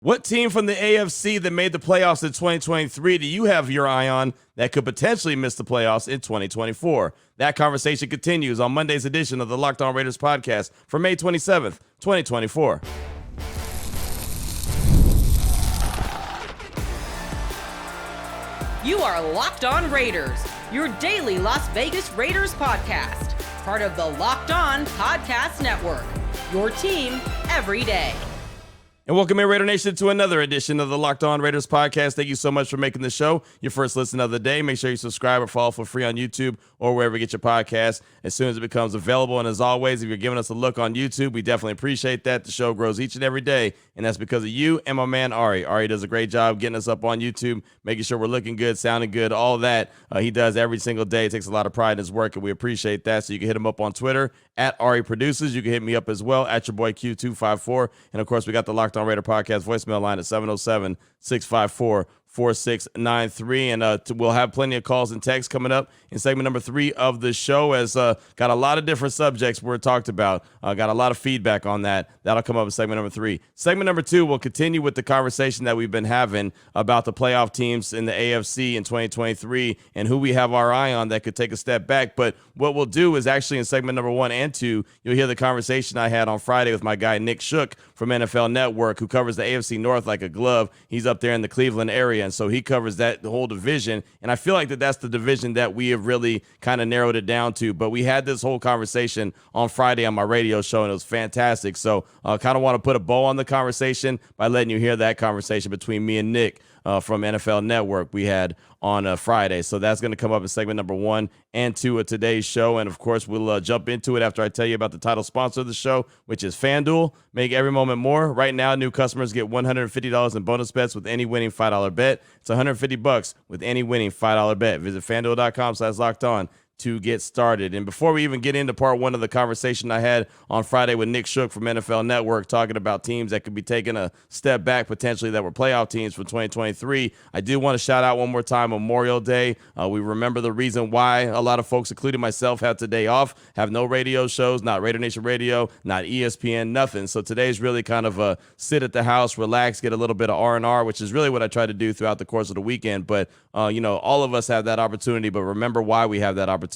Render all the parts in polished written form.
What team from the AFC that made the playoffs in 2023 do you have your eye on that could potentially miss the playoffs in 2024? That conversation continues on Monday's edition of the Locked On Raiders podcast for May 27th, 2024. You are Locked On Raiders, your daily Las Vegas Raiders podcast, part of the Locked On Podcast Network, your team every day. And welcome in, Raider Nation, to another edition of the Locked On Raiders podcast. Thank you so much for making the show your first listen of the day. Make sure you subscribe or follow for free on YouTube or wherever you get your podcasts as soon as it becomes available. And as always, if you're giving us a look on YouTube, we definitely appreciate that. The show grows each and every day, and that's because of you and my man Ari. Ari does a great job getting us up on YouTube, making sure we're looking good, sounding good, all that. He does every single day. Takes a lot of pride in his work, and we appreciate that. So you can hit him up on Twitter at Ari Produces. You can hit me up as well at your boy Q254. And of course, we got the Locked On Raider podcast voicemail line at 707-654-4693. And we'll have plenty of calls and texts coming up in segment number 3 of the show, as got a lot of different subjects we're talked about. Got a lot of feedback on that. That'll come up in segment number 3. Segment number 2, we'll continue with the conversation that we've been having about the playoff teams in the AFC in 2023 and who we have our eye on that could take a step back. But what we'll do is actually in segment number 1 and 2, you'll hear the conversation I had on Friday with my guy Nick Shook from NFL Network, who covers the AFC North like a glove. He's up there in the Cleveland area, and so he covers the whole division. And I feel like that's the division that we have really kind of narrowed it down to. But we had this whole conversation on Friday on my radio show, and it was fantastic. So I kind of want to put a bow on the conversation by letting you hear that conversation between me and Nick from NFL Network we had on Friday. So that's going to come up in segment number 1 and 2 of today's show. And of course, we'll jump into it after I tell you about the title sponsor of the show, which is FanDuel. Make every moment more. Right now, new customers get $150 in bonus bets with any winning $5 bet. It's $150 with any winning $5 bet. Visit FanDuel.com/lockedon to get started. And before we even get into part 1 of the conversation I had on Friday with Nick Shook from NFL Network, talking about teams that could be taking a step back potentially that were playoff teams for 2023, I do want to shout out one more time Memorial Day. We remember the reason why a lot of folks, including myself, have today off, have no radio shows, not Raider Nation Radio, not ESPN, nothing. So today's really kind of a sit at the house, relax, get a little bit of R&R, which is really what I try to do throughout the course of the weekend. But, all of us have that opportunity, but remember why we have that opportunity.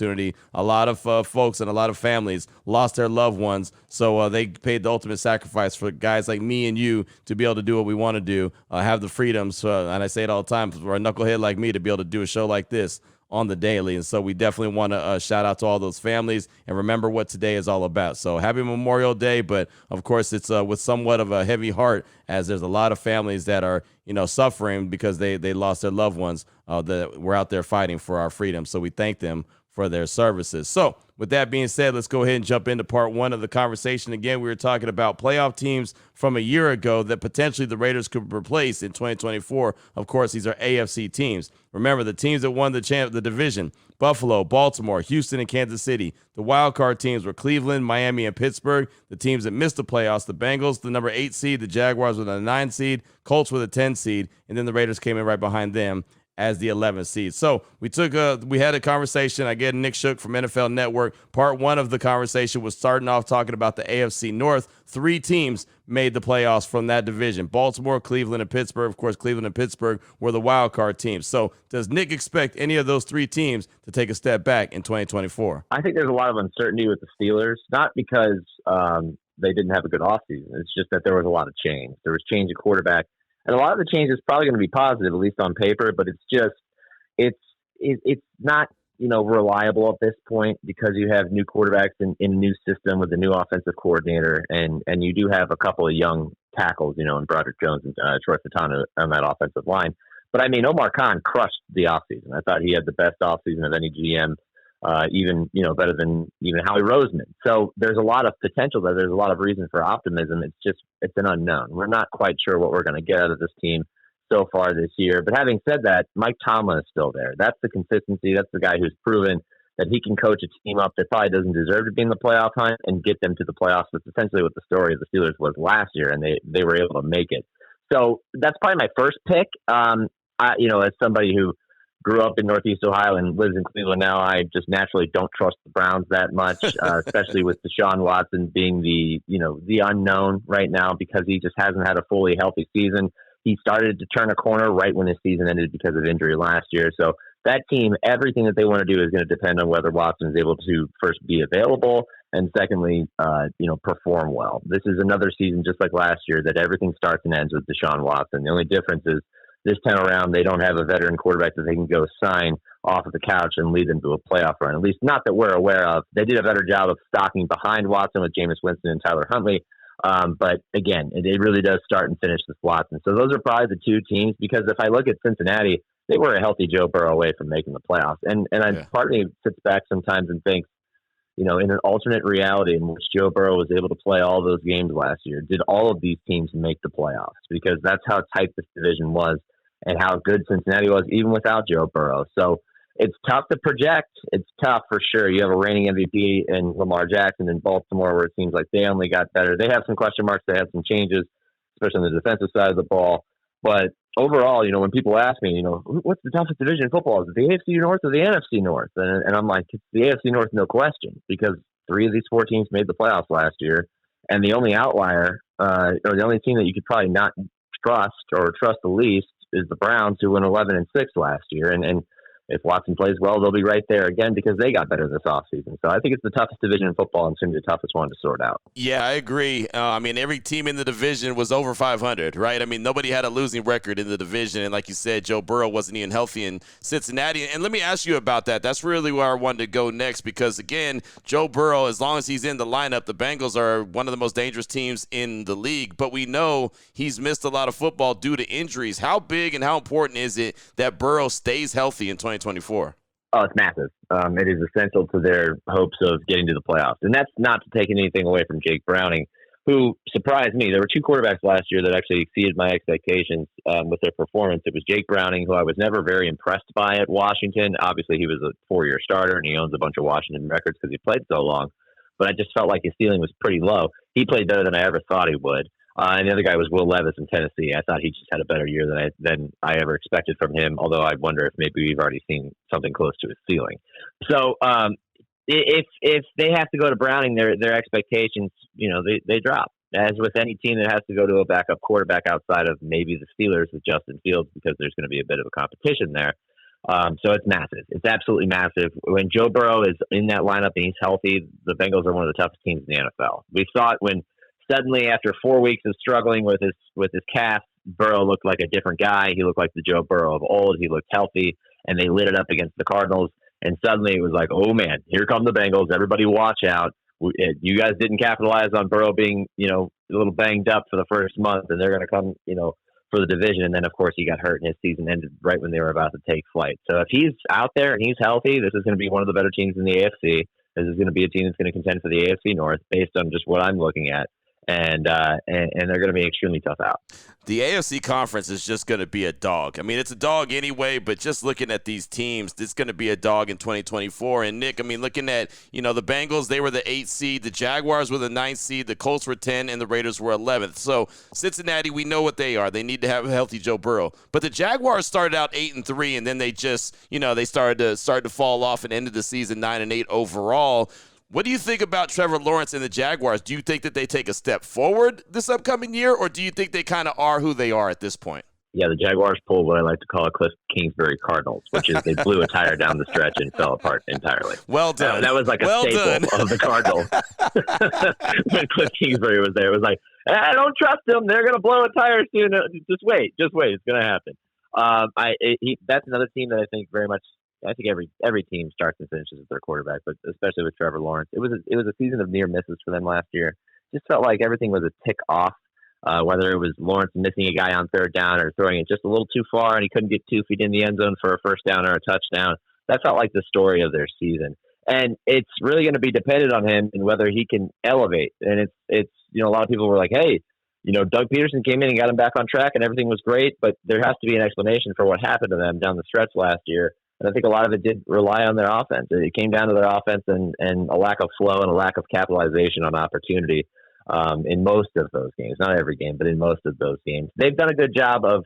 A lot of folks and a lot of families lost their loved ones, so they paid the ultimate sacrifice for guys like me and you to be able to do what we want to do, have the freedoms, and I say it all the time, for a knucklehead like me to be able to do a show like this on the daily. And so we definitely want to shout out to all those families and remember what today is all about. So happy Memorial Day, but of course it's with somewhat of a heavy heart, as there's a lot of families that are suffering because they lost their loved ones that were out there fighting for our freedom. So we thank them for their services. So with that being said, let's go ahead and jump into part 1 of the conversation. Again, we were talking about playoff teams from a year ago that potentially the Raiders could replace in 2024. Of course, these are AFC teams. Remember, the teams that won the division: Buffalo, Baltimore, Houston, and Kansas City. The wild card teams were Cleveland, Miami, and Pittsburgh. The teams that missed the playoffs: the Bengals, the number 8 seed, the Jaguars with a 9 seed, Colts with a 10 seed, and then the Raiders came in right behind them as the 11th seed. So we had a conversation. I get Nick Shook from NFL Network. Part 1 of the conversation was starting off talking about the AFC North. 3 teams made the playoffs from that division: Baltimore, Cleveland, and Pittsburgh. Of course, Cleveland and Pittsburgh were the wild card teams. So does Nick expect any of those 3 teams to take a step back in 2024? I think there's a lot of uncertainty with the Steelers, not because they didn't have a good offseason. It's just that there was a lot of change. There was change at quarterback. And a lot of the change is probably going to be positive, at least on paper, but it's not, reliable at this point because you have new quarterbacks in a new system with a new offensive coordinator, and you do have a couple of young tackles, in Broderick Jones and Troy Fautanu on that offensive line. But I mean, Omar Khan crushed the offseason. I thought he had the best offseason of any GM, even better than even Howie Roseman. So there's a lot of potential there. There's a lot of reason for optimism. It's an unknown. We're not quite sure what we're going to get out of this team so far this year. But having said that, Mike Tomlin is still there. That's the consistency. That's the guy who's proven that he can coach a team up that probably doesn't deserve to be in the playoff hunt and get them to the playoffs. That's essentially what the story of the Steelers was last year, and they were able to make it. So that's probably my first pick. As somebody who grew up in Northeast Ohio and lives in Cleveland now, I just naturally don't trust the Browns that much, especially with Deshaun Watson being the unknown right now because he just hasn't had a fully healthy season. He started to turn a corner right when his season ended because of injury last year. So that team, everything that they want to do is going to depend on whether Watson is able to first be available and secondly, perform well. This is another season just like last year that everything starts and ends with Deshaun Watson. The only difference is this time around, they don't have a veteran quarterback that they can go sign off of the couch and lead them to a playoff run. At least not that we're aware of. They did a better job of stocking behind Watson with Jameis Winston and Tyler Huntley. But again, it really does start and finish with Watson. So those are probably the two teams because if I look at Cincinnati, they were a healthy Joe Burrow away from making the playoffs. Part of me sits back sometimes and thinks, in an alternate reality in which Joe Burrow was able to play all those games last year, did all of these teams make the playoffs? Because that's how tight this division was and how good Cincinnati was even without Joe Burrow. So it's tough to project. It's tough for sure. You have a reigning MVP in Lamar Jackson in Baltimore where it seems like they only got better. They have some question marks. They have some changes, especially on the defensive side of the ball. But overall, when people ask me, what's the toughest division in football? Is it the AFC North or the NFC North? And I'm like, it's the AFC North, no question, because 3 of these 4 teams made the playoffs last year. And the only outlier, or the only team that you could probably not trust or trust the least is the Browns, who went 11-6 last year. And if Watson plays well, they'll be right there again because they got better this offseason. So I think it's the toughest division in football and it's going to be the toughest one to sort out. Yeah, I agree. Every team in the division was over 500, right? Nobody had a losing record in the division. And like you said, Joe Burrow wasn't even healthy in Cincinnati. And let me ask you about that. That's really where I wanted to go next because, again, Joe Burrow, as long as he's in the lineup, the Bengals are one of the most dangerous teams in the league. But we know he's missed a lot of football due to injuries. How big and how important is it that Burrow stays healthy in 2024? Oh, it's massive. It is essential to their hopes of getting to the playoffs. And that's not to take anything away from Jake Browning, who surprised me. There were 2 quarterbacks last year that actually exceeded my expectations with their performance. It was Jake Browning, who I was never very impressed by at Washington. Obviously, he was a 4-year starter, and he owns a bunch of Washington records because he played so long. But I just felt like his ceiling was pretty low. He played better than I ever thought he would. And the other guy was Will Levis in Tennessee. I thought he just had a better year than I ever expected from him, although I wonder if maybe we've already seen something close to his ceiling. So if they have to go to Browning, their expectations, they drop. As with any team that has to go to a backup quarterback outside of maybe the Steelers with Justin Fields because there's going to be a bit of a competition there. So it's massive. It's absolutely massive. When Joe Burrow is in that lineup and he's healthy, the Bengals are one of the toughest teams in the NFL. We saw it when suddenly, after 4 weeks of struggling with his calf, Burrow looked like a different guy. He looked like the Joe Burrow of old. He looked healthy, and they lit it up against the Cardinals. And suddenly it was like, oh, man, here come the Bengals. Everybody watch out. You guys didn't capitalize on Burrow being, a little banged up for the first month, and they're going to come, for the division. And then, of course, he got hurt, and his season ended right when they were about to take flight. So if he's out there and he's healthy, this is going to be one of the better teams in the AFC. This is going to be a team that's going to contend for the AFC North based on just what I'm looking at. And they're going to be extremely tough out. The AFC conference is just going to be a dog. It's a dog anyway, but just looking at these teams, it's going to be a dog in 2024. And Nick, looking at, the Bengals, they were the 8th seed, the Jaguars were the 9th seed, the Colts were 10, and the Raiders were 11th. So Cincinnati, we know what they are. They need to have a healthy Joe Burrow. But the Jaguars started out 8-3, and then they just, they started to fall off and ended the season 9-8 overall. What do you think about Trevor Lawrence and the Jaguars? Do you think that they take a step forward this upcoming year, or do you think they kind of are who they are at this point? Yeah, the Jaguars pulled what I like to call a Cliff Kingsbury Cardinals, which is they blew a tire down the stretch and fell apart entirely. Well done. That was like a staple of the Cardinals. When Cliff Kingsbury was there, it was like, I don't trust them. They're going to blow a tire soon. Just wait. It's going to happen. That's another team that I think very much. I think every team starts and finishes with their quarterback, but especially with Trevor Lawrence. It was a season of near misses for them last year. Just felt like everything was a tick off, whether it was Lawrence missing a guy on 3rd down or throwing it just a little too far and he couldn't get 2 feet in the end zone for a first down or a touchdown. That felt like the story of their season. And it's really going to be dependent on him and whether he can elevate. And it's a lot of people were like, hey, Doug Peterson came in and got him back on track and everything was great, but there has to be an explanation for what happened to them down the stretch last year. And I think a lot of it did rely on their offense. It came down to their offense and a lack of flow and a lack of capitalization on opportunity in most of those games. Not every game, but in most of those games. They've done a good job of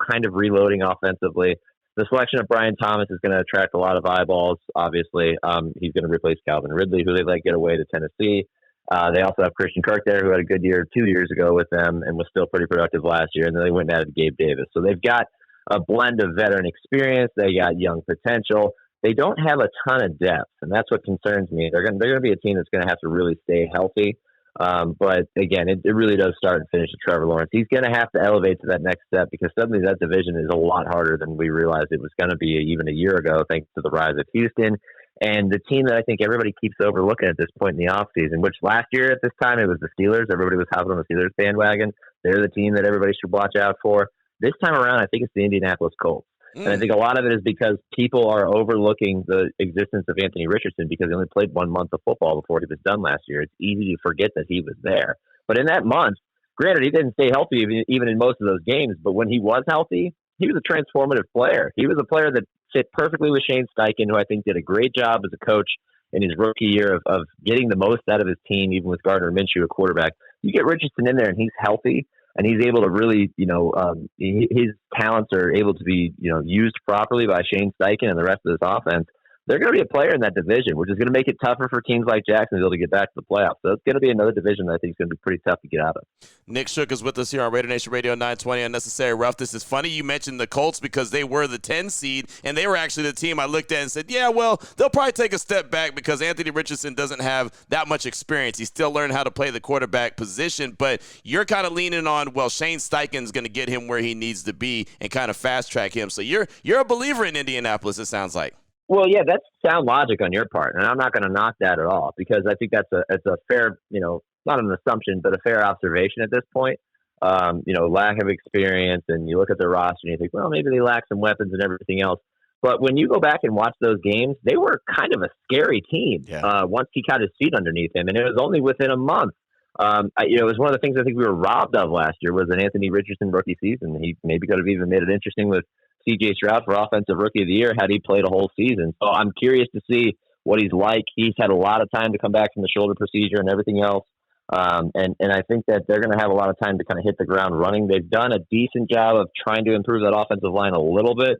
kind of reloading offensively. the selection of Brian Thomas is going to attract a lot of eyeballs, obviously. He's going to replace Calvin Ridley, who they let get away to Tennessee. They also have Christian Kirk there, who had a good year 2 years ago with them and was still pretty productive last year. And then they went and added Gabe Davis. So they've got a blend of veteran experience. They got young potential. They don't have a ton of depth, and that's what concerns me. They're going to be a team that's going to have to really stay healthy. But again, it really does start and finish with Trevor Lawrence. He's going to have to elevate to that next step because suddenly that division is a lot harder than we realized it was going to be even a year ago, thanks to the rise of Houston. And the team that I think everybody keeps overlooking at this point in the offseason, which last year at this time, it was the Steelers. Everybody was hopping on the Steelers bandwagon. They're the team that everybody should watch out for. This time around, I think it's the Indianapolis Colts. And I think a lot of it is because people are overlooking the existence of Anthony Richardson because he only played 1 month of football before he was done last year. It's easy to forget that he was there. But in that month, granted, he didn't stay healthy even in most of those games, but when he was healthy, he was a transformative player. He was a player that fit perfectly with Shane Steichen, who I think did a great job as a coach in his rookie year of getting the most out of his team, even with Gardner Minshew, a quarterback. You get Richardson in there and he's healthy. And he's able to really, his talents are able to be, used properly by Shane Steichen and the rest of this offense. They're going to be a player in that division, which is going to make it tougher for teams like Jacksonville to get back to the playoffs. So it's going to be another division that I think is going to be pretty tough to get out of. Nick Shook is with us here on Raider Nation Radio 920 Unnecessary Roughness. It's funny you mentioned the Colts because they were the 10 seed, and they were actually the team I looked at and said, yeah, well, they'll probably take a step back because Anthony Richardson doesn't have that much experience. He's still learning how to play the quarterback position, but you're kind of leaning on, well, Shane Steichen's going to get him where he needs to be and kind of fast-track him. So you're a believer in Indianapolis, it sounds like. Well, yeah, that's sound logic on your part, and I'm not going to knock that at all because I think it's a fair, not an assumption, but a fair observation at this point. Lack of experience, and you look at their roster and you think, well, maybe they lack some weapons and everything else. But when you go back and watch those games, they were kind of a scary team once he got his feet underneath him, and it was only within a month. It was one of the things I think we were robbed of last year was an Anthony Richardson rookie season. He maybe could have even made it interesting with C.J. Stroud for Offensive Rookie of the Year had he played a whole season. So I'm curious to see what he's like. He's had a lot of time to come back from the shoulder procedure and everything else. And I think that they're going to have a lot of time to kind of hit the ground running. They've done a decent job of trying to improve that offensive line a little bit.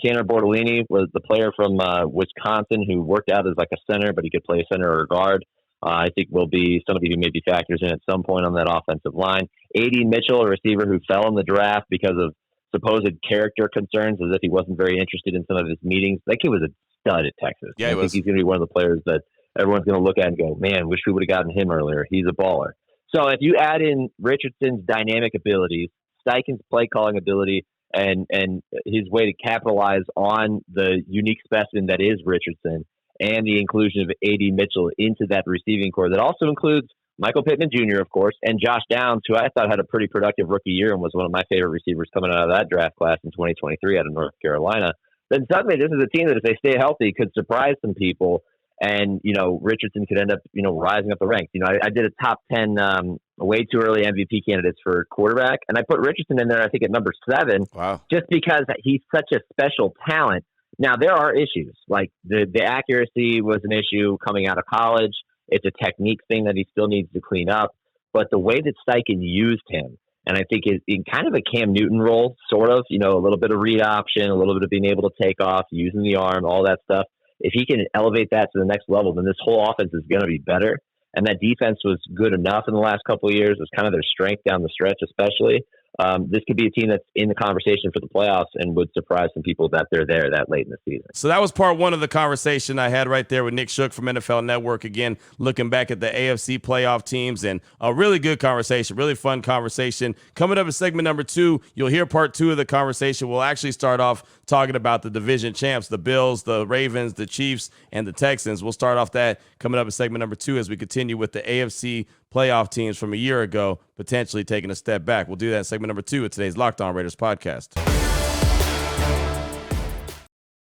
Tanner Bortolini was the player from Wisconsin who worked out as like a center, but he could play center or guard. I think will be somebody who maybe factors in at some point on that offensive line. A.D. Mitchell, a receiver who fell in the draft because of supposed character concerns, as if he wasn't very interested in some of his meetings. That kid was a stud at Texas. Yeah, I think he's going to be one of the players that everyone's going to look at and go, man, wish we would have gotten him earlier. He's a baller. So if you add in Richardson's dynamic abilities, Steichen's play calling ability, and his way to capitalize on the unique specimen that is Richardson, and the inclusion of A.D. Mitchell into that receiving core that also includes Michael Pittman Jr., of course, and Josh Downs, who I thought had a pretty productive rookie year and was one of my favorite receivers coming out of that draft class in 2023 out of North Carolina, then suddenly this is a team that if they stay healthy could surprise some people, and, Richardson could end up, rising up the ranks. I did a top 10 way too early MVP candidates for quarterback, and I put Richardson in there, I think, at number 7, just because he's such a special talent. Now, there are issues, like the accuracy was an issue coming out of college. It's a technique thing that he still needs to clean up. But the way that Steichen used him, and I think in kind of a Cam Newton role, sort of, a little bit of read option, a little bit of being able to take off, using the arm, all that stuff. If he can elevate that to the next level, then this whole offense is going to be better. And that defense was good enough in the last couple of years. It was kind of their strength down the stretch, especially. This could be a team that's in the conversation for the playoffs and would surprise some people that they're there that late in the season. So that was part one of the conversation I had right there with Nick Shook from NFL Network. Again, looking back at the AFC playoff teams, and a really good conversation, really fun conversation. Coming up in segment number 2, you'll hear part 2 of the conversation. We'll actually start off talking about the division champs, the Bills, the Ravens, the Chiefs, and the Texans. We'll start off that coming up in segment number 2 as we continue with the AFC playoff teams from a year ago, potentially taking a step back. We'll do that in segment number 2 of today's Locked On Raiders podcast.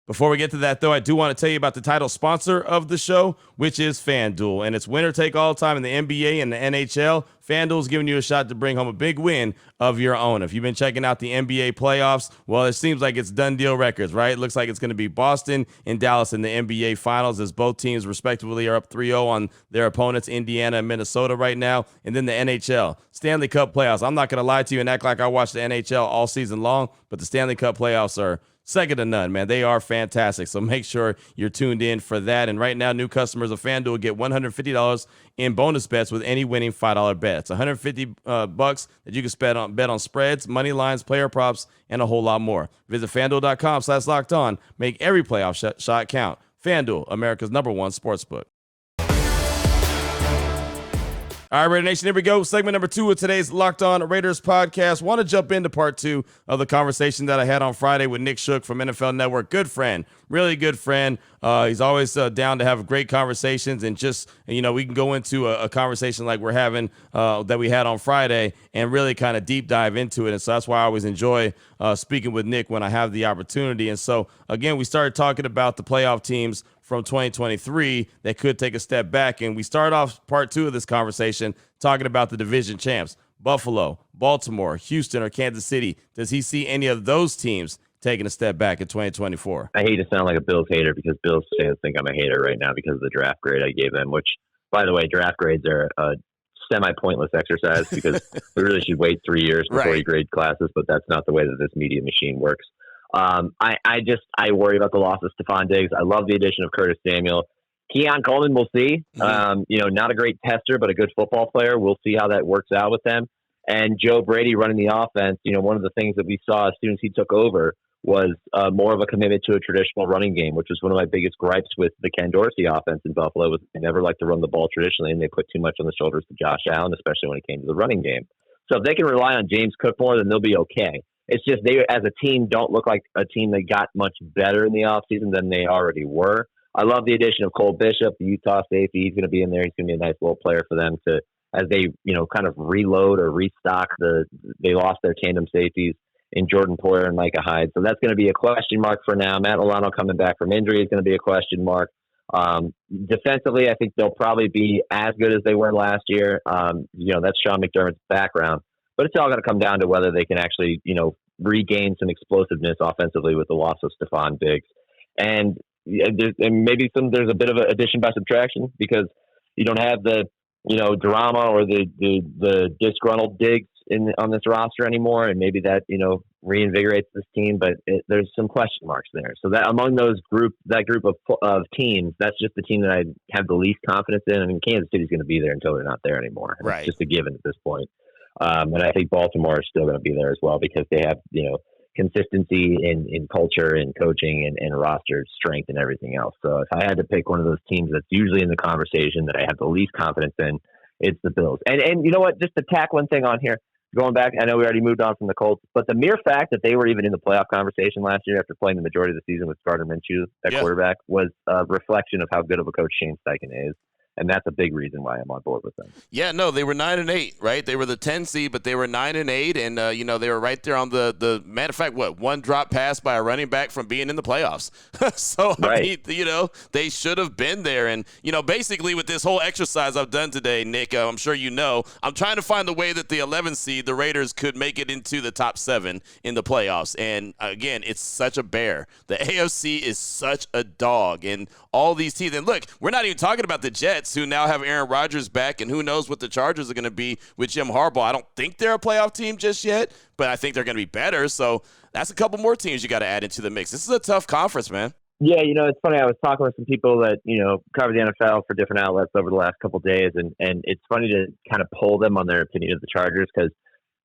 Before we get to that, though, I do want to tell you about the title sponsor of the show, which is FanDuel. And it's winner take all time in the NBA and the NHL. FanDuel's giving you a shot to bring home a big win of your own. If you've been checking out the NBA playoffs, well, it seems like it's done deal records, right? It looks like it's going to be Boston and Dallas in the NBA finals, as both teams respectively are up 3-0 on their opponents, Indiana and Minnesota right now. And then the NHL, Stanley Cup playoffs. I'm not going to lie to you and act like I watched the NHL all season long, but the Stanley Cup playoffs are second to none, man. They are fantastic. So make sure you're tuned in for that. And right now, new customers of FanDuel get $150 in bonus bets with any winning $5 bet. It's $150 bucks that you can bet on spreads, money lines, player props, and a whole lot more. Visit FanDuel.com/lockedon. Make every playoff shot count. FanDuel, America's #1 sportsbook. All right, Raider Nation, here we go. Segment number 2 of today's Locked On Raiders podcast. Want to jump into part 2 of the conversation that I had on Friday with Nick Shook from NFL Network. Good friend, really good friend. He's always down to have great conversations, and just, we can go into a conversation like we're having that we had on Friday and really kind of deep dive into it. And so that's why I always enjoy speaking with Nick when I have the opportunity. And so, again, we started talking about the playoff teams from 2023 that could take a step back. And we start off part 2 of this conversation talking about the division champs, Buffalo, Baltimore, Houston, or Kansas City. Does he see any of those teams taking a step back in 2024? I hate to sound like a Bills hater because Bills fans think I'm a hater right now because of the draft grade I gave them, which, by the way, draft grades are a semi-pointless exercise because we really should wait 3 years before you grade classes, but that's not the way that this media machine works. I worry about the loss of Stephon Diggs. I love the addition of Curtis Samuel. Keon Coleman, we'll see. Not a great tester, but a good football player. We'll see how that works out with them. And Joe Brady running the offense. One of the things that we saw as soon as he took over was more of a commitment to a traditional running game, which was one of my biggest gripes with the Ken Dorsey offense in Buffalo. Was they never liked to run the ball traditionally, and they put too much on the shoulders of Josh Allen, especially when it came to the running game. So if they can rely on James Cook more, then they'll be okay. It's just they, as a team, don't look like a team that got much better in the offseason than they already were. I love the addition of Cole Bishop, the Utah safety. He's going to be in there. He's going to be a nice little player for them to, as they, kind of reload or restock they lost their tandem safeties in Jordan Poyer and Micah Hyde. So that's going to be a question mark for now. Matt Milano coming back from injury is going to be a question mark. Defensively, I think they'll probably be as good as they were last year. That's Sean McDermott's background. But it's all going to come down to whether they can actually, regain some explosiveness offensively with the loss of Stephon Diggs. And maybe there's a bit of an addition by subtraction because you don't have the, drama or the disgruntled Diggs on this roster anymore. And maybe that, reinvigorates this team, but there's some question marks there. So that among that group of teams, that's just the team that I have the least confidence in. I mean, Kansas City's going to be there until they're not there anymore. Right. It's just a given at this point. And I think Baltimore is still going to be there as well because they have, consistency in culture and coaching and roster strength and everything else. So if I had to pick one of those teams that's usually in the conversation that I have the least confidence in, it's the Bills. And you know what? Just to tack one thing on here, going back, I know we already moved on from the Colts, but the mere fact that they were even in the playoff conversation last year after playing the majority of the season with Gardner Minshew at quarterback was a reflection of how good of a coach Shane Steichen is. And that's a big reason why I'm on board with them. Yeah, no, they were 9-8, right? They were the 10 seed, but they were 9-8, and they were right there on the matter of fact. One drop pass by a running back from being in the playoffs. So right. I mean, they should have been there. And basically with this whole exercise I've done today, Nick, I'm sure I'm trying to find a way that the 11 seed, the Raiders, could make it into the top 7 in the playoffs. And again, it's such a bear. The AFC is such a dog, and all these teams. And look, we're not even talking about the Jets, who now have Aaron Rodgers back, and who knows what the Chargers are going to be with Jim Harbaugh. I don't think they're a playoff team just yet, but I think they're going to be better. So that's a couple more teams you got to add into the mix. This is a tough conference, man. Yeah, it's funny. I was talking with some people that, cover the NFL for different outlets over the last couple of days, and it's funny to kind of poll them on their opinion of the Chargers because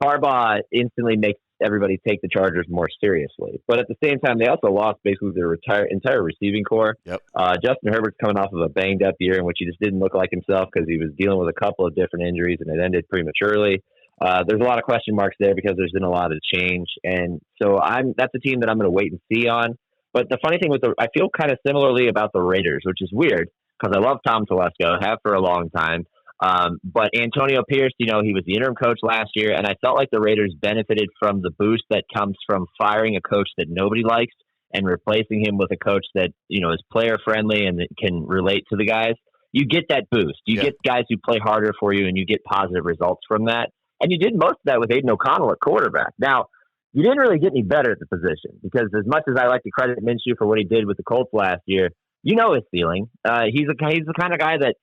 Harbaugh instantly makes everybody take the Chargers more seriously. But at the same time, they also lost basically their entire receiving core. Yep. Justin Herbert's coming off of a banged-up year in which he just didn't look like himself because he was dealing with a couple of different injuries, and it ended prematurely. There's a lot of question marks there because there's been a lot of change. And so that's a team that I'm going to wait and see on. But the funny thing I feel kind of similarly about the Raiders, which is weird because I love Tom Telesco, have for a long time. But Antonio Pierce, he was the interim coach last year, and I felt like the Raiders benefited from the boost that comes from firing a coach that nobody likes and replacing him with a coach that, is player friendly and that can relate to the guys. You get that boost. You get guys who play harder for you, and you get positive results from that. And you did most of that with Aiden O'Connell at quarterback. Now, you didn't really get any better at the position because as much as I like to credit Minshew for what he did with the Colts last year, his ceiling. He's the kind of guy that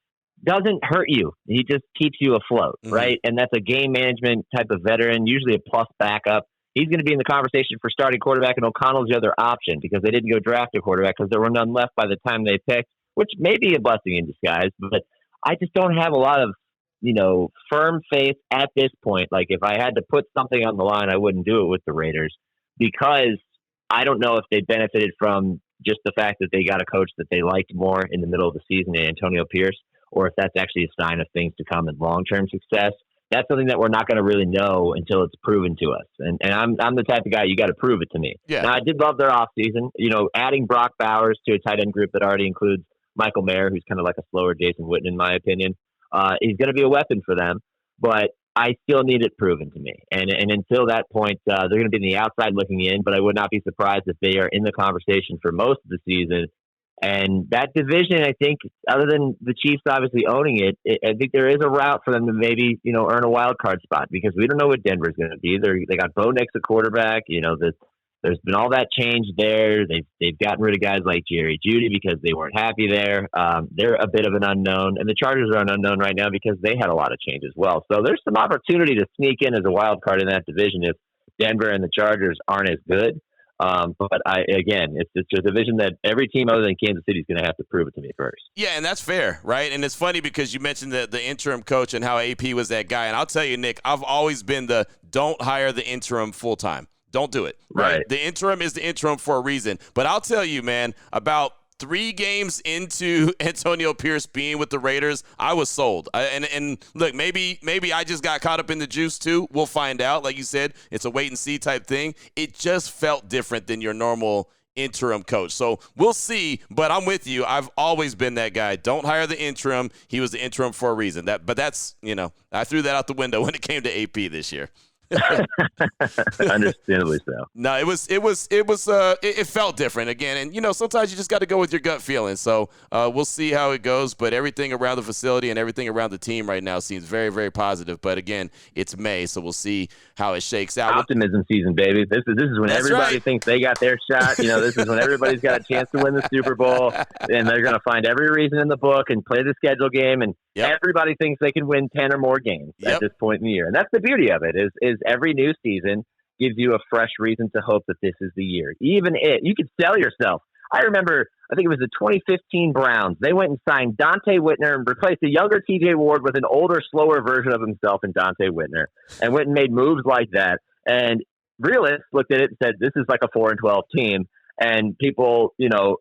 doesn't hurt you. He just keeps you afloat, right? And that's a game management type of veteran, usually a plus backup. he's going to be in the conversation for starting quarterback, and O'Connell's the other option because they didn't go draft a quarterback because there were none left by the time they picked, which may be a blessing in disguise. But I just don't have a lot of, firm faith at this point. Like, if I had to put something on the line, I wouldn't do it with the Raiders because I don't know if they benefited from just the fact that they got a coach that they liked more in the middle of the season in Antonio Pierce, or if that's actually a sign of things to come in long-term success. That's something that we're not going to really know until it's proven to us. And I'm the type of guy, you got to prove it to me. Yeah. Now, I did love their offseason. Adding Brock Bowers to a tight end group that already includes Michael Mayer, who's kind of like a slower Jason Witten, in my opinion. He's going to be a weapon for them, but I still need it proven to me. And until that point, they're going to be in the outside looking in, but I would not be surprised if they are in the conversation for most of the season. And that division, I think, other than the Chiefs obviously owning it, I think there is a route for them to maybe, earn a wild card spot because we don't know what Denver's going to be. They got Bo Nix at quarterback. There's been all that change there. They've gotten rid of guys like Jerry Jeudy because they weren't happy there. They're a bit of an unknown, and the Chargers are an unknown right now because they had a lot of change as well. So there's some opportunity to sneak in as a wild card in that division if Denver and the Chargers aren't as good. But it's a division that every team other than Kansas City is going to have to prove it to me first. Yeah, and that's fair, right? And it's funny because you mentioned the interim coach and how AP was that guy. And I'll tell you, Nick, I've always been the don't hire the interim full-time. Don't do it. Right? The interim is the interim for a reason. But I'll tell you, man, about 3 games into Antonio Pierce being with the Raiders, I was sold. And look, maybe I just got caught up in the juice too. We'll find out. Like you said, it's a wait and see type thing. It just felt different than your normal interim coach. So we'll see, but I'm with you. I've always been that guy. Don't hire the interim. He was the interim for a reason. But that's, I threw that out the window when it came to AP this year. Understandably so. No, it felt different again. And, sometimes you just got to go with your gut feeling. So we'll see how it goes. But everything around the facility and everything around the team right now seems very, very positive. But again, it's May, so we'll see how it shakes out. Optimism season, baby. This is when everybody thinks they got their shot. This is when everybody's got a chance to win the Super Bowl. And they're going to find every reason in the book and play the schedule game. And everybody thinks they can win 10 or more games at this point in the year. And that's the beauty of it is every new season gives you a fresh reason to hope that this is the year. You could sell yourself. I remember, I think it was the 2015 Browns. They went and signed Dante Whitner and replaced a younger TJ Ward with an older, slower version of himself in Dante Whitner, and went and made moves like that. And realists looked at it and said, this is like a 4-12 team. And people,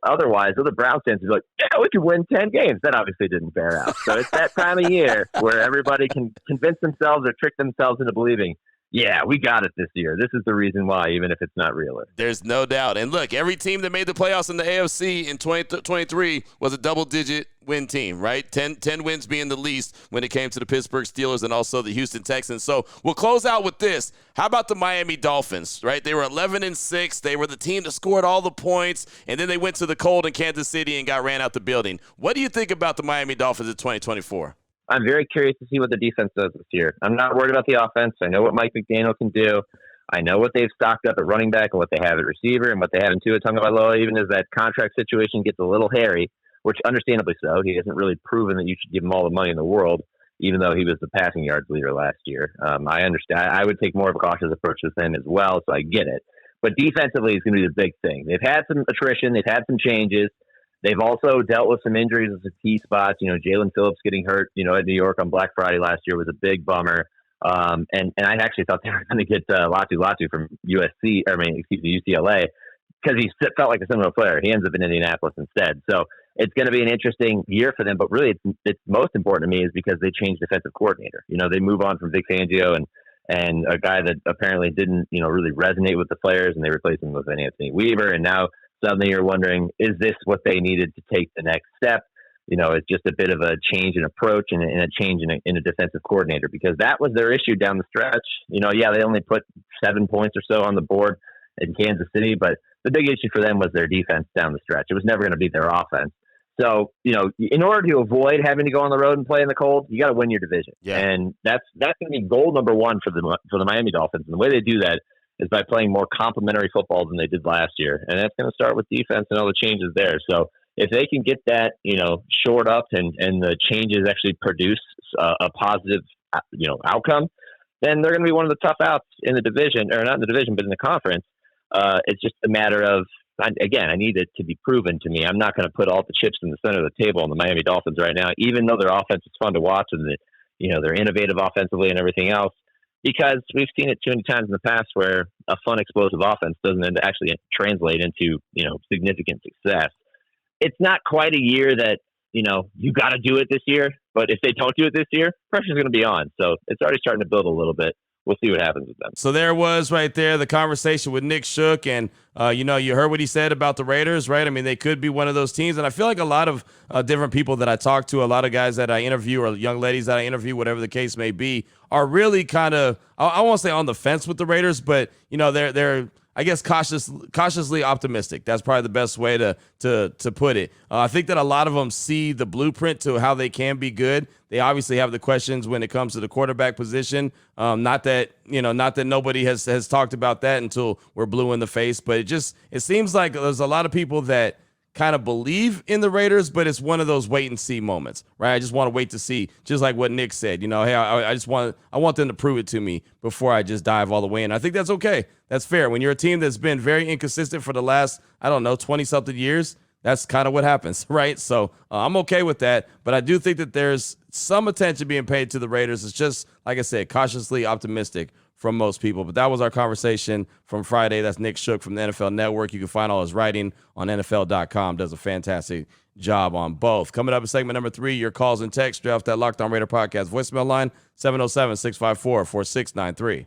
otherwise, other Browns fans would be like, yeah, we could win 10 games. That obviously didn't bear out. So it's that time of year where everybody can convince themselves or trick themselves into believing, yeah, we got it this year. This is the reason why, even if it's not realistic. There's no doubt. And look, every team that made the playoffs in the AFC in 2023 was a double-digit win team, right? 10 wins being the least when it came to the Pittsburgh Steelers and also the Houston Texans. So we'll close out with this. How about the Miami Dolphins, right? They were 11-6. They were the team that scored all the points, and then they went to the cold in Kansas City and got ran out the building. What do you think about the Miami Dolphins in 2024? I'm very curious to see what the defense does this year. I'm not worried about the offense. I know what Mike McDaniel can do. I know what they've stocked up at running back and what they have at receiver and what they have in Tua Tagovailoa, even as that contract situation gets a little hairy, which understandably so. He hasn't really proven that you should give him all the money in the world, even though he was the passing yards leader last year. I understand. I would take more of a cautious approach with him as well, so I get it. But defensively is going to be the big thing. They've had some attrition. They've had some changes. They've also dealt with some injuries at some key spots. Jalen Phillips getting hurt, at New York on Black Friday last year was a big bummer. And I actually thought they were going to get Latu from UCLA, because he felt like a similar player. He ends up in Indianapolis instead. So it's going to be an interesting year for them. But really, it's most important to me is because they changed defensive coordinator. They move on from Vic Fangio and a guy that apparently didn't, really resonate with the players, and they replaced him with an Anthony Weaver. And now suddenly you're wondering, is this what they needed to take the next step? It's just a bit of a change in approach and a change in a defensive coordinator, because that was their issue down the stretch. They only put 7 points or so on the board in Kansas City, but the big issue for them was their defense down the stretch. It was never going to be their offense. So, in order to avoid having to go on the road and play in the cold, you got to win your division. Yeah. And that's going to be goal number one for the Miami Dolphins. And the way they do that is by playing more complementary football than they did last year. And that's going to start with defense and all the changes there. So if they can get that, shored up and the changes actually produce a positive, outcome, then they're going to be one of the tough outs in the division, or not in the division, but in the conference. It's just a matter of, again, I need it to be proven to me. I'm not going to put all the chips in the center of the table on the Miami Dolphins right now, even though their offense is fun to watch and they're innovative offensively and everything else, because we've seen it too many times in the past where a fun, explosive offense doesn't actually translate into, significant success. It's not quite a year that, you got to do it this year, but if they don't do it this year, pressure's going to be on. So it's already starting to build a little bit. We'll see what happens with them. So there was right there the conversation with Nick Shook, and you heard what he said about the Raiders, right? I mean, they could be one of those teams, and I feel like a lot of different people that I talk to, a lot of guys that I interview, or young ladies that I interview, whatever the case may be, are really kind of, I won't say on the fence with the Raiders, but they're I guess cautiously optimistic. That's probably the best way to put it. I think that a lot of them see the blueprint to how they can be good. They obviously have the questions when it comes to the quarterback position. Not that nobody has talked about that until we're blue in the face, but it seems like there's a lot of people that kind of believe in the Raiders, but it's one of those wait and see moments, right? I just want to wait to see, just like what Nick said. Hey, I want them to prove it to me before I just dive all the way in. I think that's okay. That's fair. When you're a team that's been very inconsistent for the last, 20-something years, that's kind of what happens, right? So I'm okay with that, but I do think that there's some attention being paid to the Raiders. It's just, like I said, cautiously optimistic from most people. But that was our conversation from Friday. That's Nick Shook from the NFL Network. You can find all his writing on NFL.com. Does a fantastic job on both. Coming up in segment number 3, your calls and texts. Draft that Locked On Raider podcast voicemail line, 707-654-4693.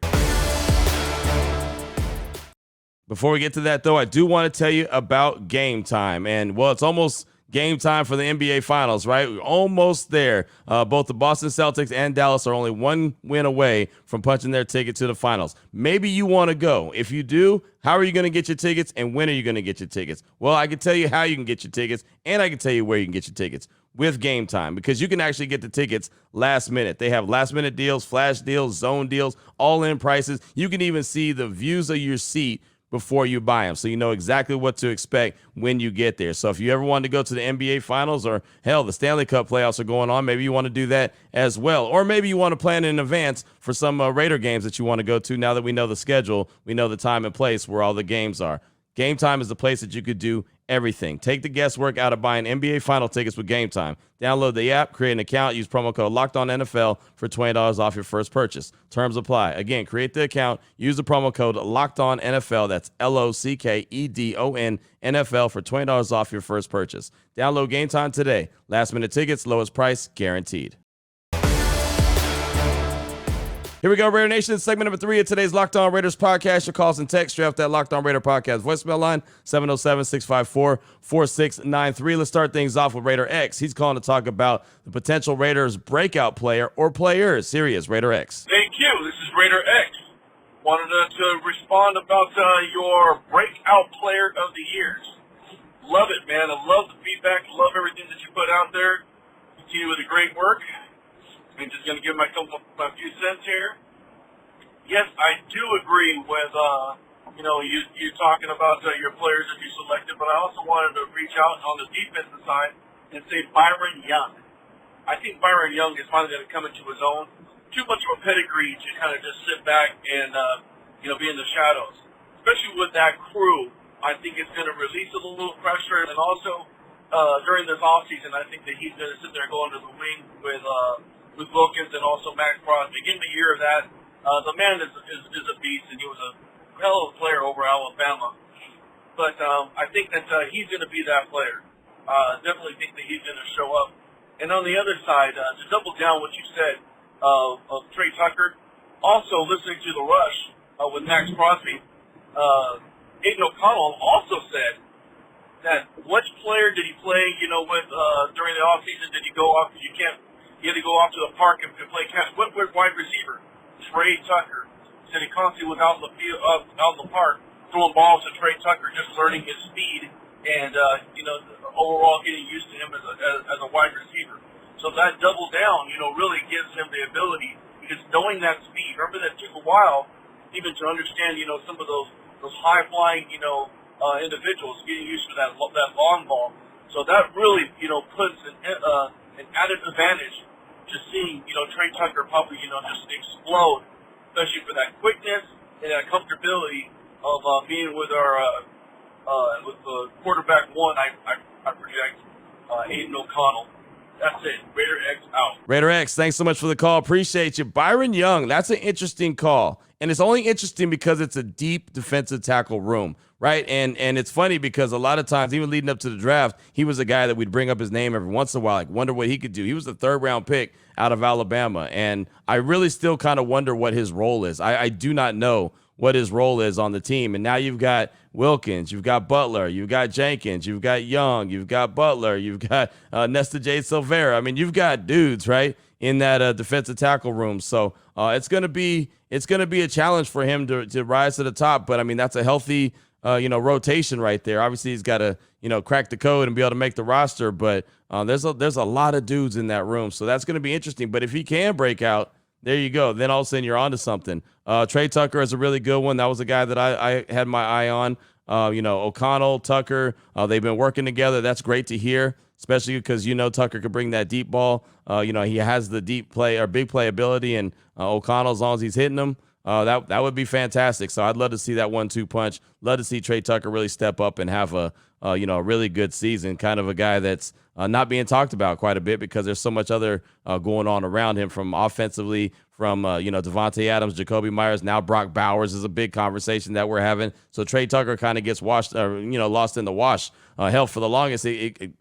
Before we get to that, though, I do want to tell you about Gametime. And, it's almost game time for the NBA Finals, right? We're almost there. Both the Boston Celtics and Dallas are only one win away from punching their ticket to the Finals. Maybe you want to go. If you do, how are you going to get your tickets, and when are you going to get your tickets? Well, I can tell you how you can get your tickets, and I can tell you where you can get your tickets with Gametime, because you can actually get the tickets last minute. They have last minute deals, flash deals, zone deals, all-in prices. You can even see the views of your seat before you buy them, so you know exactly what to expect when you get there. So if you ever want to go to the NBA Finals, or hell, the Stanley Cup playoffs are going on, maybe you want to do that as well. Or maybe you want to plan in advance for some Raider games that you want to go to. Now that we know the schedule, we know the time and place where all the games are. Gametime is the place that you could do everything. Take the guesswork out of buying NBA Final tickets with Gametime. Download the app, create an account, use promo code LOCKEDONNFL for $20 off your first purchase. Terms apply. Again, create the account, use the promo code LOCKEDONNFL, that's LOCKEDON NFL for $20 off your first purchase. Download Gametime today. Last minute tickets, lowest price guaranteed. Here we go, Raider Nation. Segment number 3 of today's Locked On Raiders podcast. Your calls and texts. Draft that Locked On Raider podcast voicemail line, 707-654-4693. Let's start things off with Raider X. He's calling to talk about the potential Raiders breakout player or players. Here he is, Raider X. Thank you. This is Raider X. Wanted to respond about your breakout player of the years. Love it, man. I love the feedback. Love everything that you put out there. Continue with the great work. I'm just going to give myself a few cents here. Yes, I do agree with, you talking about your players that you selected, but I also wanted to reach out on the defensive side and say Byron Young. I think Byron Young is finally going to come into his own. Too much of a pedigree to kind of just sit back and, be in the shadows. Especially with that crew, I think it's going to release a little pressure, and also during this offseason, I think that he's going to sit there and go under the wing with Wilkins and also Max Crosby. Give him a year of that. The man is a beast, and he was a hell of a player over Alabama. But I think that he's going to be that player. Definitely think that he's going to show up. And on the other side, to double down what you said of Trey Tucker, also listening to The Rush with Max Crosby, Aiden O'Connell also said that which player did he play, with during the offseason did he go off, because he had to go off to the park and play catch. What wide receiver? Trey Tucker. Said he constantly was out in the field, out in the park, throwing balls to Trey Tucker, just learning his speed and overall getting used to him as a wide receiver. So that double down, really gives him the ability, because knowing that speed. Remember that took a while even to understand, some of those high flying, individuals getting used to that long ball. So that really, puts an added advantage to seeing, Trey Tucker probably, just explode especially for that quickness and that comfortability of being with with the quarterback one. I project Aiden O'Connell. That's it. Raider X out. Raider X, thanks so much for the call. Appreciate you. Byron Young, that's an interesting call. And it's only interesting because it's a deep defensive tackle room, right? And it's funny because a lot of times, even leading up to the draft, he was a guy that we'd bring up his name every once in a while, like wonder what he could do. He was the 3rd-round pick out of Alabama. And I really still kind of wonder what his role is. I do not know what his role is on the team. And now you've got Wilkins, you've got Butler, you've got Jenkins, you've got Young, you've got Butler, you've got Nesta J. Silvera. I mean, you've got dudes, right, in that defensive tackle room. So it's going to be a challenge for him to rise to the top. But, I mean, that's a healthy, rotation right there. Obviously, he's got to, crack the code and be able to make the roster. But there's a lot of dudes in that room. So that's going to be interesting. But if he can break out, there you go. Then all of a sudden you're onto something. Trey Tucker is a really good one. That was a guy that I had my eye on. O'Connell, Tucker, they've been working together. That's great to hear, especially because, Tucker could bring that deep ball. He has the deep play or big play ability, and O'Connell, as long as he's hitting them, that would be fantastic. So I'd love to see that 1-2 punch. Love to see Trey Tucker really step up and have a really good season, kind of a guy that's not being talked about quite a bit because there's so much other going on around him from offensively, from, Devontae Adams, Jacoby Myers, now Brock Bowers is a big conversation that we're having. So Trey Tucker kind of gets lost in the wash. Hell, for the longest,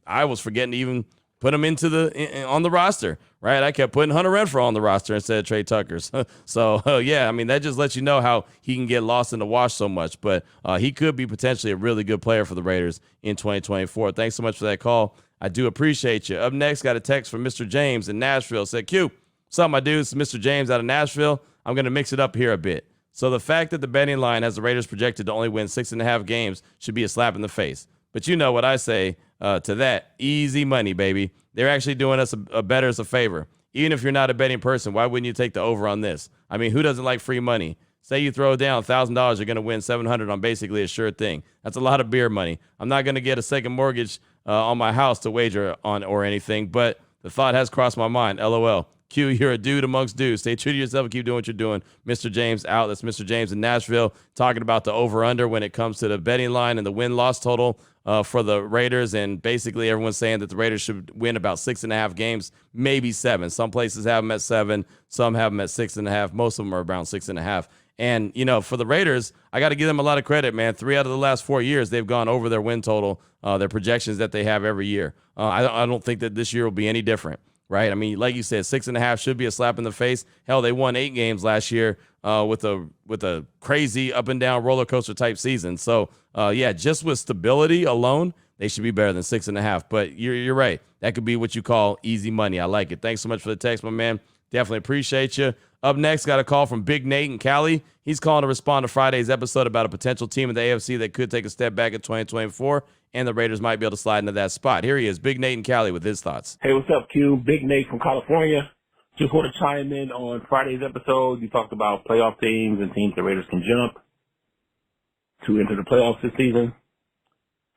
I was forgetting to even put him on the roster, right? I kept putting Hunter Renfrow on the roster instead of Trey Tucker's. So, yeah, I mean, that just lets you know how he can get lost in the wash so much. But he could be potentially a really good player for the Raiders in 2024. Thanks so much for that call. I do appreciate you. Up next, got a text from Mr. James in Nashville. Said, Q, what's up, my dudes? Mr. James out of Nashville. I'm going to mix it up here a bit. So the fact that the betting line has the Raiders projected to only win 6.5 games should be a slap in the face. But you know what I say to that. Easy money, baby. They're actually doing us a bettors a favor. Even if you're not a betting person, why wouldn't you take the over on this? I mean, who doesn't like free money? Say you throw down $1,000, you're going to win $700 on basically a sure thing. That's a lot of beer money. I'm not going to get a second mortgage on my house to wager on or anything, but the thought has crossed my mind. LOL. Q, you're a dude amongst dudes. Stay true to yourself and keep doing what you're doing. Mr. James out. That's Mr. James in Nashville talking about the over-under when it comes to the betting line and the win-loss total for the Raiders. And basically everyone's saying that the Raiders should win about 6.5 games, maybe 7. Some places have them at 7. Some have them at 6.5. Most of them are around 6.5. And, for the Raiders, I got to give them a lot of credit, man. 3 out of the last 4 years, they've gone over their win total, their projections that they have every year. I don't think that this year will be any different. Right. I mean, like you said, 6.5 should be a slap in the face. Hell, they won 8 games last year with a crazy up and down roller coaster type season. So, just with stability alone, they should be better than 6.5. But you're right. That could be what you call easy money. I like it. Thanks so much for the text, my man. Definitely appreciate you. Up next, got a call from Big Nate in Cali. He's calling to respond to Friday's episode about a potential team in the AFC that could take a step back in 2024, and the Raiders might be able to slide into that spot. Here he is, Big Nate in Cali, with his thoughts. Hey, what's up, Q? Big Nate from California. Just want to chime in on Friday's episode. You talked about playoff teams and teams the Raiders can jump to enter the playoffs this season.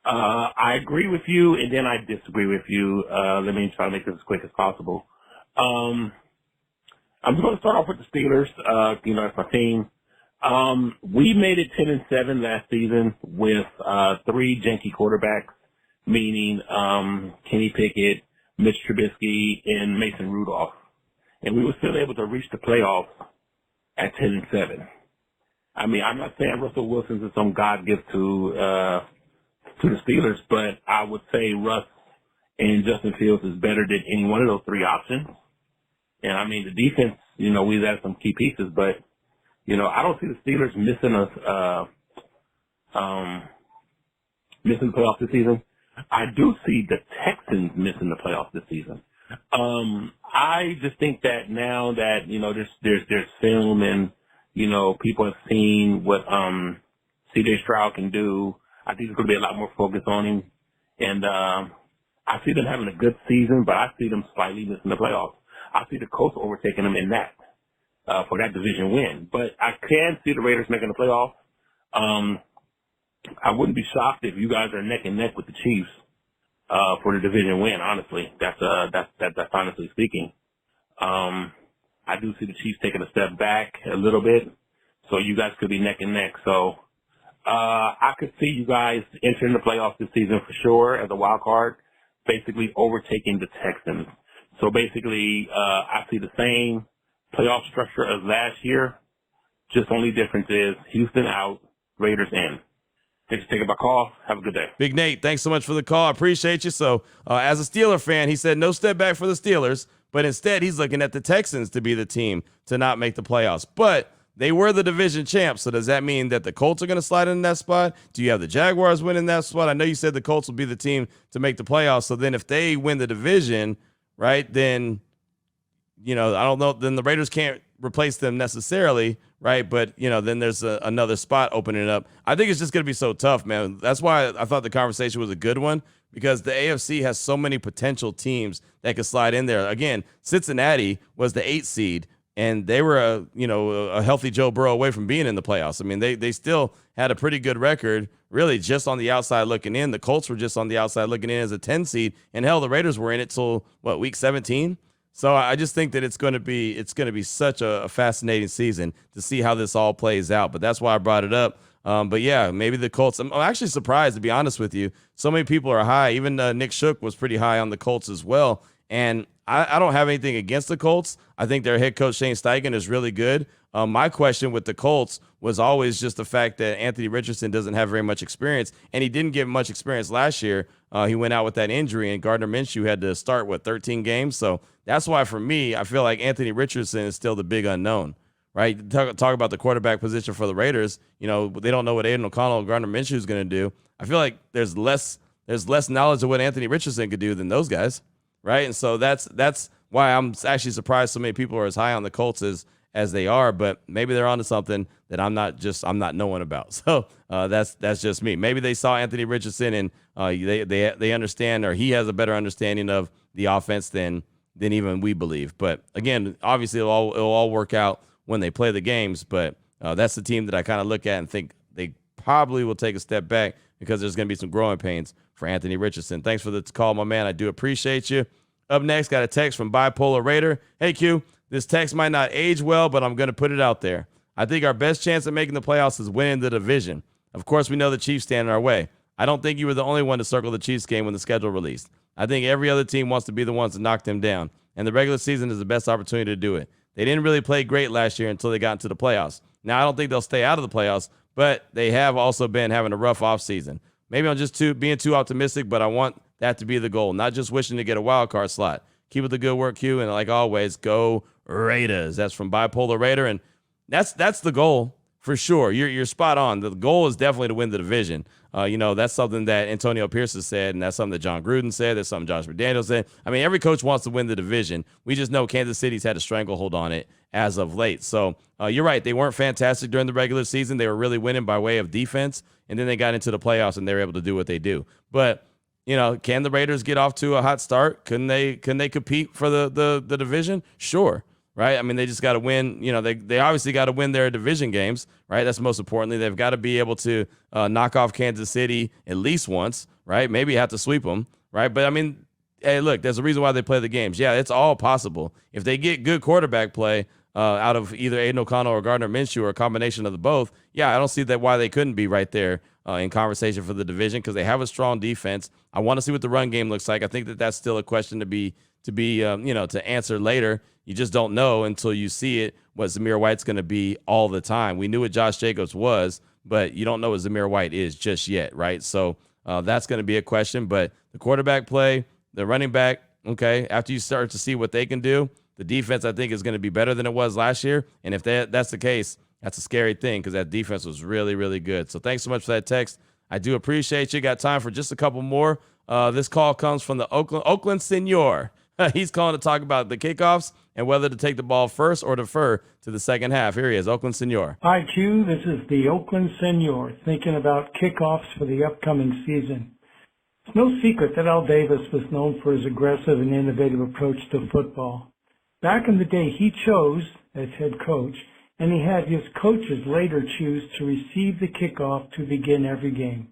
I agree with you, and then I disagree with you. Let me try to make this as quick as possible. I'm just going to start off with the Steelers. That's my team. We made it 10-7 last season with 3 janky quarterbacks, meaning Kenny Pickett, Mitch Trubisky, and Mason Rudolph. And we were still able to reach the playoffs at 10-7. I mean, I'm not saying Russell Wilson's is some God gift to the Steelers, but I would say Russ and Justin Fields is better than any one of those 3 options. And, I mean, the defense, we've added some key pieces, but, I don't see the Steelers missing the playoffs this season. I do see the Texans missing the playoffs this season. I just think that now that, there's film and, people have seen what C.J. Stroud can do, I think there's going to be a lot more focus on him. And I see them having a good season, but I see them slightly missing the playoffs. I see the Colts overtaking them in that for that division win. But I can see the Raiders making the playoffs. I wouldn't be shocked if you guys are neck and neck with the Chiefs for the division win. Honestly, that's honestly speaking. I do see the Chiefs taking a step back a little bit, so you guys could be neck and neck. So I could see you guys entering the playoffs this season for sure as a wild card, basically overtaking the Texans. So basically, I see the same playoff structure as last year, just only difference is Houston out, Raiders in. Thanks for taking my call. Have a good day. Big Nate, thanks so much for the call. I appreciate you. So as a Steeler fan, he said no step back for the Steelers, but instead he's looking at the Texans to be the team to not make the playoffs. But they were the division champs, so does that mean that the Colts are going to slide in that spot? Do you have the Jaguars winning that spot? I know you said the Colts will be the team to make the playoffs, so then if they win the division, right, then, I don't know, then the Raiders can't replace them necessarily, right? But, then there's another spot opening up. I think it's just going to be so tough, man. That's why I thought the conversation was a good one, because the AFC has so many potential teams that could slide in there. Again, Cincinnati was the 8th seed, and they were a healthy Joe Burrow away from being in the playoffs. I mean, they still had a pretty good record, really just on the outside looking in. The Colts were just on the outside looking in as a 10 seed, and hell, the Raiders were in it till week 17. So I just think that it's going to be such a fascinating season to see how this all plays out. But that's why I brought it up. But yeah, maybe the Colts. I'm actually surprised, to be honest with you. So many people are high. Even Nick Shook was pretty high on the Colts as well. And I don't have anything against the Colts. I think their head coach Shane Steichen is really good. My question with the Colts was always just the fact that Anthony Richardson doesn't have very much experience, and he didn't get much experience last year. He went out with that injury, and Gardner Minshew had to start, 13 games? So that's why, for me, I feel like Anthony Richardson is still the big unknown, right? Talk about the quarterback position for the Raiders. They don't know what Aiden O'Connell and Gardner Minshew is going to do. I feel like there's less knowledge of what Anthony Richardson could do than those guys, right? And so that's why I'm actually surprised so many people are as high on the Colts as they are, but maybe they're onto something that I'm not knowing about. So that's just me. Maybe they saw Anthony Richardson and they understand, or he has a better understanding of the offense than even we believe. But again, obviously it'll all work out when they play the games. But that's the team that I kind of look at and think they probably will take a step back because there's going to be some growing pains for Anthony Richardson. Thanks for the call, my man. I do appreciate you. Up next, got a text from Bipolar Raider. Hey, Q. This text might not age well, but I'm going to put it out there. I think our best chance of making the playoffs is winning the division. Of course, we know the Chiefs stand in our way. I don't think you were the only one to circle the Chiefs game when the schedule released. I think every other team wants to be the ones to knock them down, and the regular season is the best opportunity to do it. They didn't really play great last year until they got into the playoffs. Now, I don't think they'll stay out of the playoffs, but they have also been having a rough offseason. Maybe I'm just being too optimistic, but I want that to be the goal, not just wishing to get a wild card slot. Keep up the good work, Q, and like always, go Raiders. That's from Bipolar Raider, and that's the goal for sure. You're spot on. The goal is definitely to win the division. That's something that Antonio Pierce has said, and that's something that John Gruden said. That's something Josh McDaniels said. I mean, every coach wants to win the division. We just know Kansas City's had a stranglehold on it as of late. So you're right. They weren't fantastic during the regular season. They were really winning by way of defense, and then they got into the playoffs, and they were able to do what they do. But can the Raiders get off to a hot start? Can they compete for the division? Sure. Right. I mean, they just got to win. They obviously got to win their division games. Right. That's most importantly. They've got to be able to knock off Kansas City at least once. Right. Maybe have to sweep them. Right. But I mean, hey, look, there's a reason why they play the games. Yeah, it's all possible. If they get good quarterback play out of either Aiden O'Connell or Gardner Minshew or a combination of the both, yeah, I don't see why they couldn't be right there in conversation for the division because they have a strong defense. I want to see what the run game looks like. I think that's still a question to answer later. You just don't know until you see it what Zamir White's going to be all the time. We knew what Josh Jacobs was, but you don't know what Zamir White is just yet, right? So that's going to be a question. But the quarterback play, the running back, okay, after you start to see what they can do, the defense, I think, is going to be better than it was last year. And if that's the case, that's a scary thing because that defense was really, really good. So thanks so much for that text. I do appreciate you. Got time for just a couple more. This call comes from the Oakland Senor. He's calling to talk about the kickoffs and whether to take the ball first or defer to the second half. Here he is, Oakland Senor. Hi, Q. This is the Oakland Senor thinking about kickoffs for the upcoming season. It's no secret that Al Davis was known for his aggressive and innovative approach to football. Back in the day, he chose as head coach, and he had his coaches later choose to receive the kickoff to begin every game.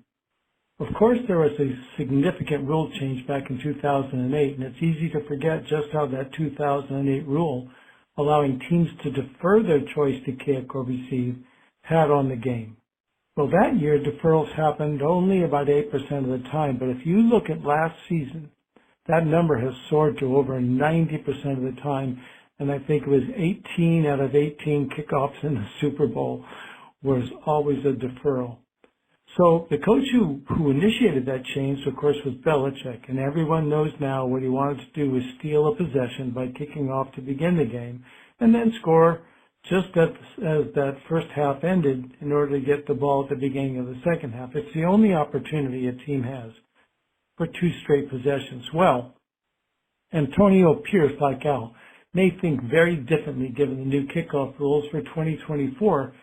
Of course, there was a significant rule change back in 2008, and it's easy to forget just how that 2008 rule allowing teams to defer their choice to kick or receive, had on the game. Well, that year, deferrals happened only about 8% of the time, but if you look at last season, that number has soared to over 90% of the time, and I think it was 18 out of 18 kickoffs in the Super Bowl was always a deferral. So the coach who initiated that change, of course, was Belichick, and everyone knows now what he wanted to do was steal a possession by kicking off to begin the game, and then score just as that first half ended in order to get the ball at the beginning of the second half. It's the only opportunity a team has for two straight possessions. Well, Antonio Pierce, like Al, may think very differently given the new kickoff rules for 2024,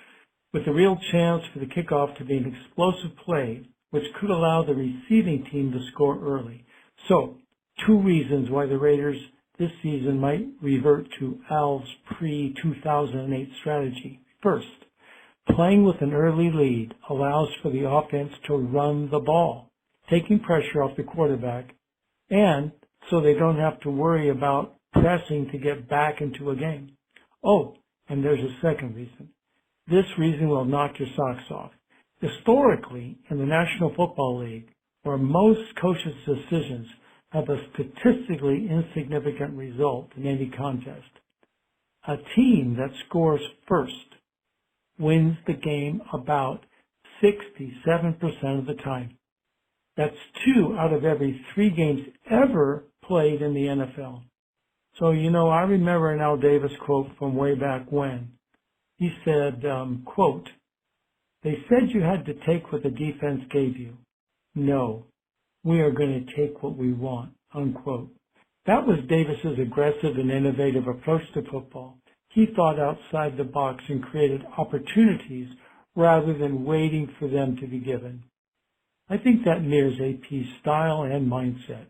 with a real chance for the kickoff to be an explosive play, which could allow the receiving team to score early. So, two reasons why the Raiders this season might revert to Al's pre-2008 strategy. First, playing with an early lead allows for the offense to run the ball, taking pressure off the quarterback, and so they don't have to worry about pressing to get back into a game. Oh, and there's a second reason. This reason will knock your socks off. Historically, in the National Football League, where most coaches' decisions have a statistically insignificant result in any contest, a team that scores first wins the game about 67% of the time. That's 2 out of every 3 games ever played in the NFL. So, I remember an Al Davis quote from way back when. He said, quote, "They said you had to take what the defense gave you. No, we are going to take what we want," unquote. That was Davis's aggressive and innovative approach to football. He thought outside the box and created opportunities rather than waiting for them to be given. I think that mirrors AP's style and mindset.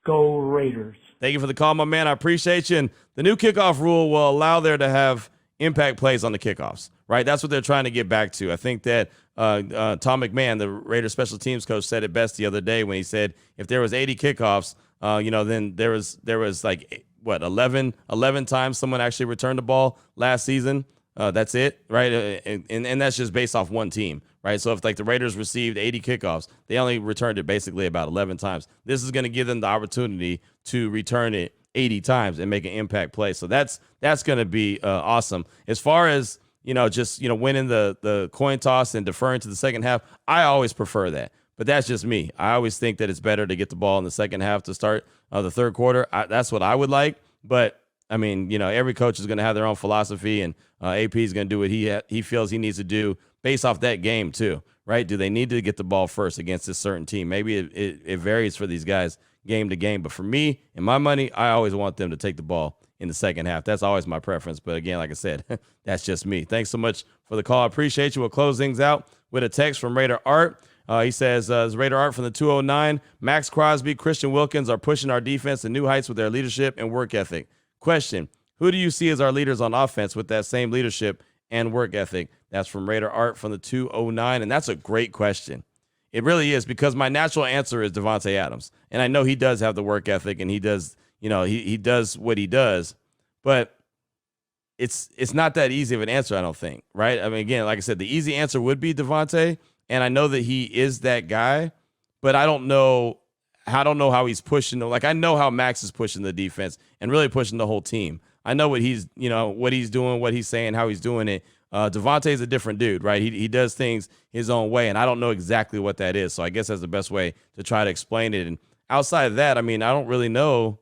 Go Raiders. Thank you for the call, my man. I appreciate you. And the new kickoff rule will allow there to have impact plays on the kickoffs, right? That's what they're trying to get back to. I think that Tom McMahon, the Raiders special teams coach, said it best the other day when he said if there was 80 kickoffs, then there was like, 11 times someone actually returned the ball last season. That's it, right? And that's just based off one team, right? So if like the Raiders received 80 kickoffs, they only returned it basically about 11 times. This is going to give them the opportunity to return it 80 times and make an impact play. So that's going to be awesome. As far as, winning the coin toss and deferring to the second half, I always prefer that. But that's just me. I always think that it's better to get the ball in the second half to start the third quarter. That's what I would like. But, I mean, every coach is going to have their own philosophy, and AP is going to do what he feels he needs to do based off that game too, right? Do they need to get the ball first against this certain team? Maybe it varies for these guys game to game. But for me and my money, I always want them to take the ball in the second half. That's always my preference. But again, like I said, that's just me. Thanks so much for the call. I appreciate you. We'll close things out with a text from Raider Art. He says, Raider Art from the 209, Max Crosby, Christian Wilkins are pushing our defense to new heights with their leadership and work ethic. Question, who do you see as our leaders on offense with that same leadership and work ethic? That's from Raider Art from the 209, and that's a great question. It really is, because my natural answer is Devontae Adams. And I know he does have the work ethic, and he does, he does what he does. But it's not that easy of an answer, I don't think, right? I mean, again, like I said, the easy answer would be Devontae, and I know that he is that guy, but I don't know how he's pushing. Like, I know how Max is pushing the defense and really pushing the whole team. I know what he's doing, what he's saying, how he's doing it. Devontae is a different dude, right? He does things his own way, and I don't know exactly what that is. So I guess that's the best way to try to explain it. And outside of that, I mean, I don't really know,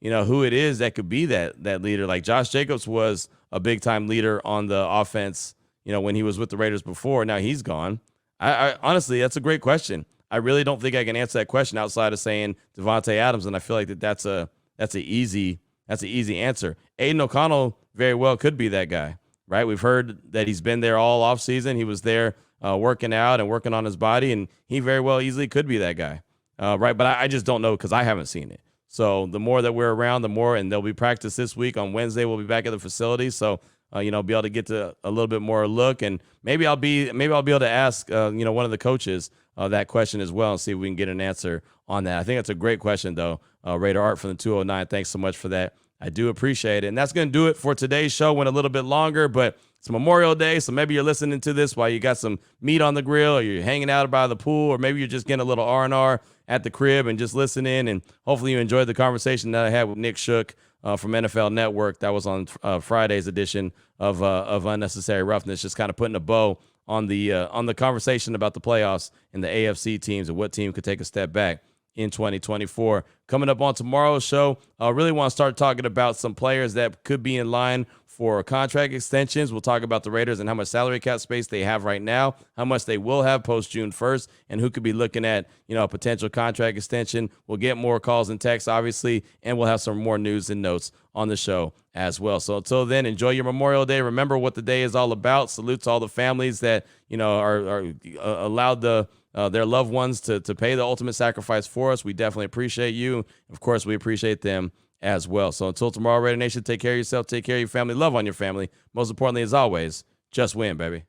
who it is that could be that leader. Like Josh Jacobs was a big-time leader on the offense, when he was with the Raiders before. Now he's gone. I honestly, that's a great question. I really don't think I can answer that question outside of saying Devontae Adams, and I feel like that's an easy answer. Aiden O'Connell very well could be that guy, right? We've heard that he's been there all offseason. He was there working out and working on his body, and he very well easily could be that guy, right? But I just don't know because I haven't seen it. So the more that we're around, the more, and there'll be practice this week. On Wednesday, we'll be back at the facility. So, be able to get to a little bit more look, and maybe I'll be able to ask, one of the coaches that question as well and see if we can get an answer on that. I think that's a great question, though. Raider Art from the 209. Thanks so much for that. I do appreciate it. And that's going to do it for today's show. Went a little bit longer, but it's Memorial Day, so maybe you're listening to this while you got some meat on the grill, or you're hanging out by the pool, or maybe you're just getting a little R&R at the crib and just listening. And hopefully you enjoyed the conversation that I had with Nick Shook from NFL Network. That was on Friday's edition of Unnecessary Roughness, just kind of putting a bow on the conversation about the playoffs and the AFC teams and what team could take a step back in 2024. Coming up on tomorrow's show, I really want to start talking about some players that could be in line for contract extensions. We'll talk about the Raiders and how much salary cap space they have right now, how much they will have post June 1st, and who could be looking at, a potential contract extension. We'll get more calls and texts, obviously, and we'll have some more news and notes on the show as well. So until then, enjoy your Memorial Day. Remember what the day is all about. Salute to all the families that, are allowed their loved ones to pay the ultimate sacrifice for us. We definitely appreciate you. Of course, we appreciate them as well. So until tomorrow, Raider Nation, take care of yourself, take care of your family, love on your family. Most importantly, as always, just win, baby.